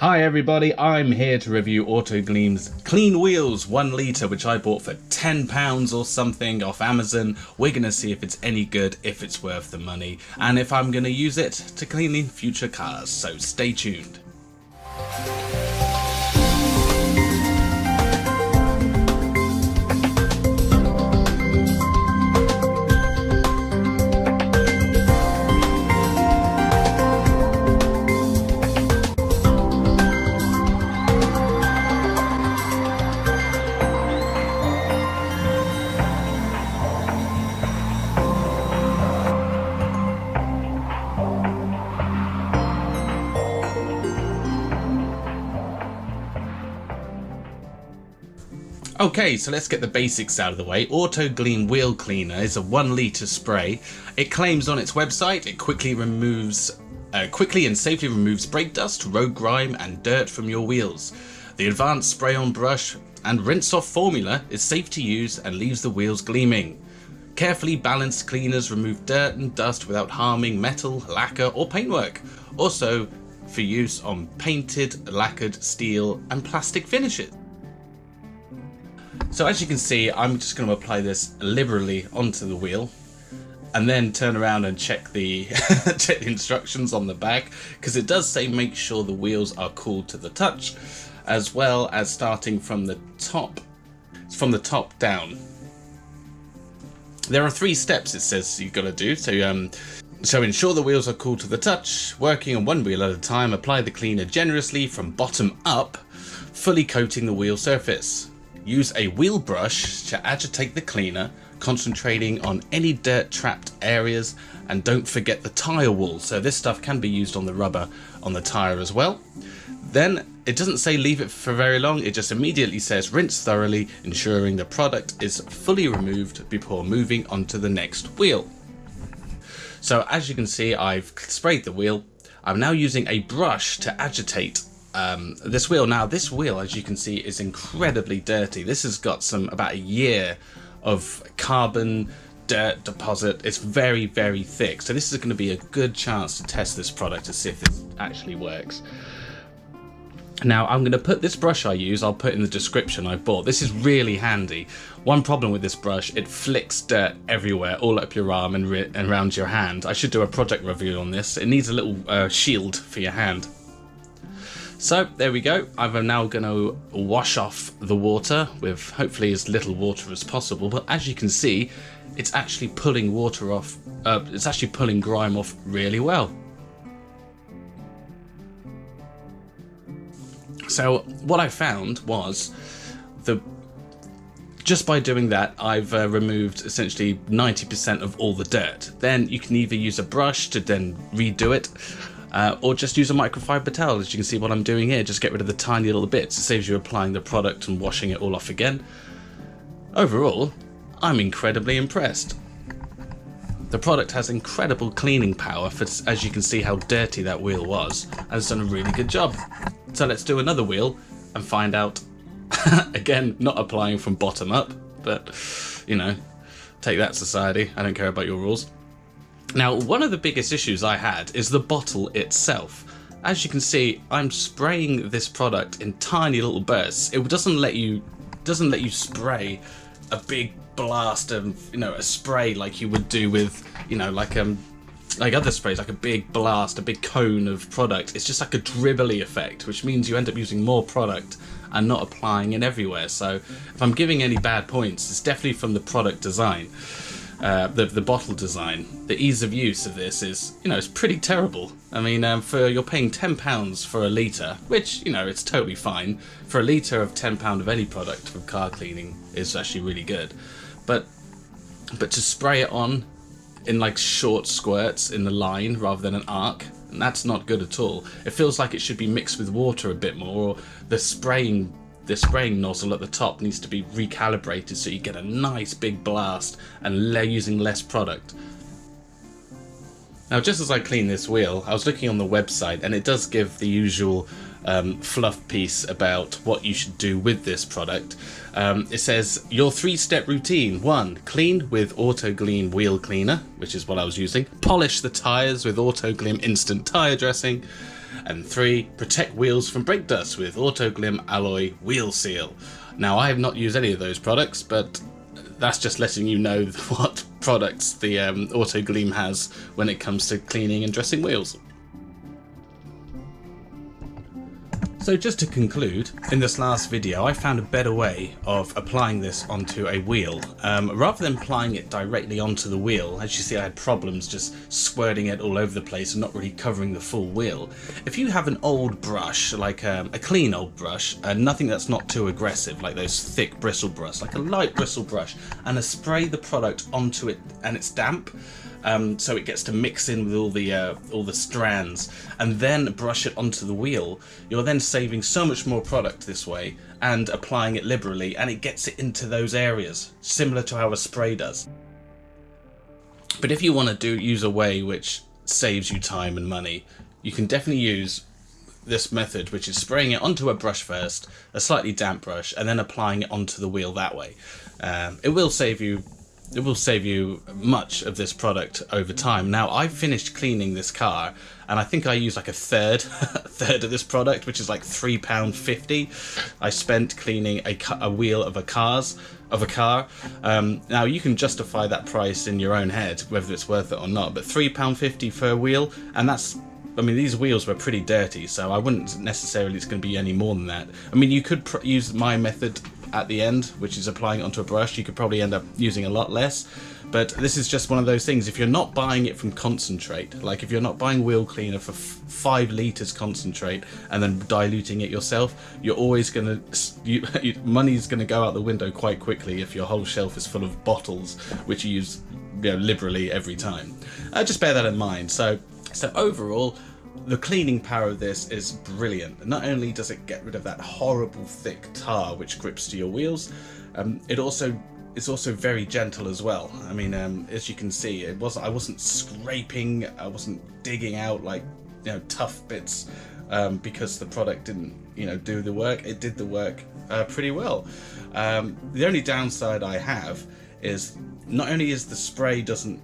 Hi everybody, I'm here to review Autoglym's Clean Wheels 1 litre, which I bought for £10 or something off Amazon. We're going to see if it's any good, if it's worth the money, and if I'm going to use it to clean in future cars, so stay tuned. Okay, so let's get the basics out of the way. Autoglym Wheel Cleaner is a 1 litre spray. It claims on its website it quickly and safely removes brake dust, road grime and dirt from your wheels. The advanced spray-on brush and rinse-off formula is safe to use and leaves the wheels gleaming. Carefully balanced cleaners remove dirt and dust without harming metal, lacquer or paintwork. Also for use on painted, lacquered steel and plastic finishes. So as you can see, I'm just going to apply this liberally onto the wheel and then turn around and check the, check the instructions on the back, because it does say make sure the wheels are cooled to the touch, as well as starting from the top down. There are 3 steps it says you've got to do. So ensure the wheels are cooled to the touch, working on 1 wheel at a time, apply the cleaner generously from bottom up, fully coating the wheel surface. Use a wheel brush to agitate the cleaner, concentrating on any dirt trapped areas, and don't forget the tyre wall. So this stuff can be used on the rubber on the tyre as well. Then it doesn't say leave it for very long, it just immediately says rinse thoroughly, ensuring the product is fully removed before moving on to the next wheel. So as you can see, I've sprayed the wheel. I'm now using a brush to agitate this wheel. Now this wheel, as you can see, is incredibly dirty. This has got about a year of carbon dirt deposit. It's very, very thick. So this is going to be a good chance to test this product to see if this actually works. Now I'm going to put this brush I use, I'll put in the description I bought. This is really handy. One problem with this brush, it flicks dirt everywhere, all up your arm and around your hand. I should do a project review on this. It needs a little shield for your hand. So there we go. I'm now going to wash off the water with hopefully as little water as possible. But as you can see, it's actually pulling water off. It's actually pulling grime off really well. So what I found was just by doing that, I've removed essentially 90% of all the dirt. Then you can either use a brush to then redo it, or just use a microfiber towel. As you can see what I'm doing here, just get rid of the tiny little bits. It saves you applying the product and washing it all off again. Overall, I'm incredibly impressed. The product has incredible cleaning power, as you can see how dirty that wheel was, and it's done a really good job. So let's do another wheel and find out. Again, not applying from bottom up, but you know, take that society, I don't care about your rules. Now, one of the biggest issues I had is the bottle itself. As you can see, I'm spraying this product in tiny little bursts. It doesn't let you spray a big blast of, a spray like you would do with, like other sprays, like a big blast, a big cone of product. It's just like a dribbly effect, which means you end up using more product and not applying it everywhere. So if I'm giving any bad points, it's definitely from the product design. The bottle design. The ease of use of this is, it's pretty terrible. I mean, you're paying £10 for a litre, which, it's totally fine. For a litre of £10 of any product for car cleaning is actually really good. But to spray it on in like short squirts in the line rather than an arc, and that's not good at all. It feels like it should be mixed with water a bit more, or the spraying nozzle at the top needs to be recalibrated so you get a nice big blast and using less product. Now, just as I clean this wheel, I was looking on the website and it does give the usual fluff piece about what you should do with this product. It says your 3-step routine. 1. Clean with Autoglym wheel cleaner, which is what I was using. Polish the tyres with Autoglym instant tyre dressing. And 3, protect wheels from brake dust with Autoglym Alloy Wheel Seal. Now, I have not used any of those products, but that's just letting you know what products the Autoglym has when it comes to cleaning and dressing wheels. So just to conclude, in this last video I found a better way of applying this onto a wheel. Rather than applying it directly onto the wheel, as you see I had problems just squirting it all over the place and not really covering the full wheel. If you have an old brush, like a clean old brush, and nothing that's not too aggressive, like those thick bristle brush, like a light bristle brush, and spray the product onto it and it's damp, so it gets to mix in with all the strands, and then brush it onto the wheel, you're then saving so much more product this way and applying it liberally, and it gets it into those areas, similar to how a spray does. But if you want to use a way which saves you time and money, you can definitely use this method, which is spraying it onto a brush first, a slightly damp brush, and then applying it onto the wheel that way. It will save you much of this product over time. Now, I've finished cleaning this car, and I think I used like a third of this product, which is like £3.50 I spent cleaning a wheel of a car. Now, you can justify that price in your own head, whether it's worth it or not, but £3.50 for a wheel, and that's, I mean, these wheels were pretty dirty, so I wouldn't necessarily it's going to be any more than that. I mean, you could use my method at the end, which is applying it onto a brush. You could probably end up using a lot less, but this is just one of those things. If you're not buying it from concentrate, like if you're not buying wheel cleaner for 5 litres concentrate and then diluting it yourself, you're always going to, money's going to go out the window quite quickly if your whole shelf is full of bottles, which you use, you know, liberally every time. Just bear that in mind. So overall, the cleaning power of this is brilliant. Not only does it get rid of that horrible thick tar which grips to your wheels, it's also very gentle as well. I mean, as you can see, I wasn't scraping, I wasn't digging out like, you know, tough bits because the product didn't, you know, do the work. It did the work pretty well. The only downside I have is not only is the spray doesn't,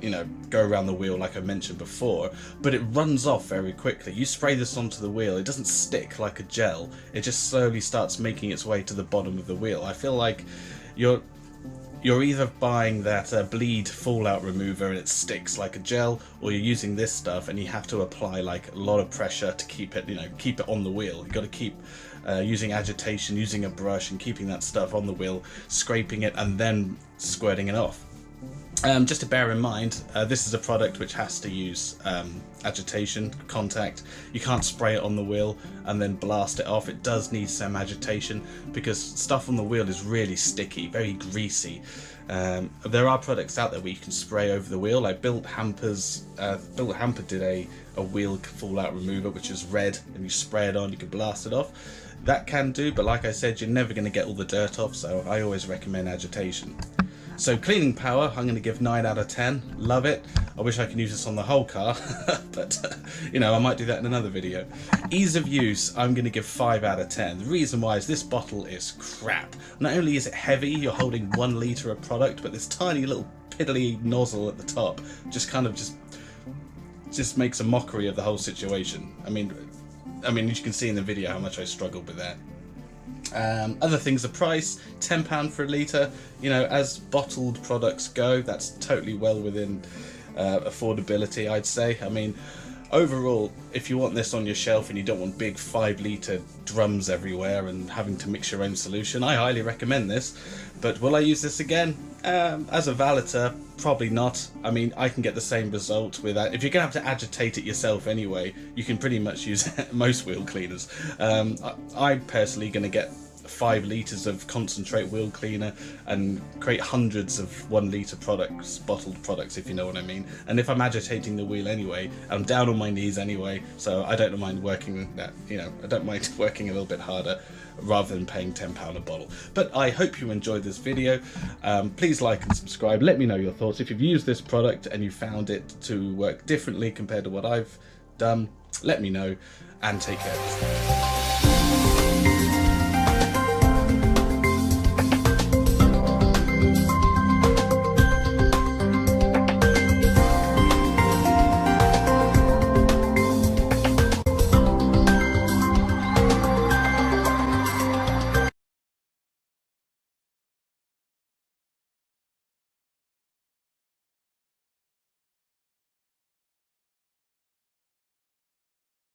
you know, go around the wheel like I mentioned before, but it runs off very quickly. You spray this onto the wheel, it doesn't stick like a gel, it just slowly starts making its way to the bottom of the wheel. I feel like you're either buying that bleed fallout remover and it sticks like a gel, or you're using this stuff and you have to apply like a lot of pressure to keep it, you know, keep it on the wheel. You've got to keep using agitation, using a brush and keeping that stuff on the wheel, scraping it and then squirting it off. Just to bear in mind, this is a product which has to use agitation, contact. You can't spray it on the wheel and then blast it off. It does need some agitation because stuff on the wheel is really sticky, very greasy. There are products out there where you can spray over the wheel, like Built Hamper did a wheel fallout remover which is red, and you spray it on, you can blast it off. That can do, but like I said, you're never going to get all the dirt off, so I always recommend agitation. So cleaning power, I'm going to give 9 out of 10. Love it. I wish I could use this on the whole car, but you know, I might do that in another video. Ease of use, I'm going to give 5 out of 10. The reason why is this bottle is crap. Not only is it heavy, you're holding 1 litre of product, but this tiny little piddly nozzle at the top just kind of just makes a mockery of the whole situation. I mean, as you can see in the video how much I struggled with that. Other things, the price, £10 for a litre. You know, as bottled products go, that's totally well within affordability, I'd say. I mean, overall, if you want this on your shelf and you don't want big 5-litre drums everywhere and having to mix your own solution, I highly recommend this. But will I use this again? As a valeter, probably not. I mean, I can get the same result with that. If you're going to have to agitate it yourself anyway, you can pretty much use most wheel cleaners. I'm personally going to get 5 litres of concentrate wheel cleaner and create hundreds of 1 litre products, bottled products, if you know what I mean. And if I'm agitating the wheel anyway, I'm down on my knees anyway, so I don't mind working that, you know, I don't mind working a little bit harder rather than paying £10 a bottle. But I hope you enjoyed this video. Please like and subscribe. Let me know your thoughts. If you've used this product and you found it to work differently compared to what I've done, let me know, and take care of yourself.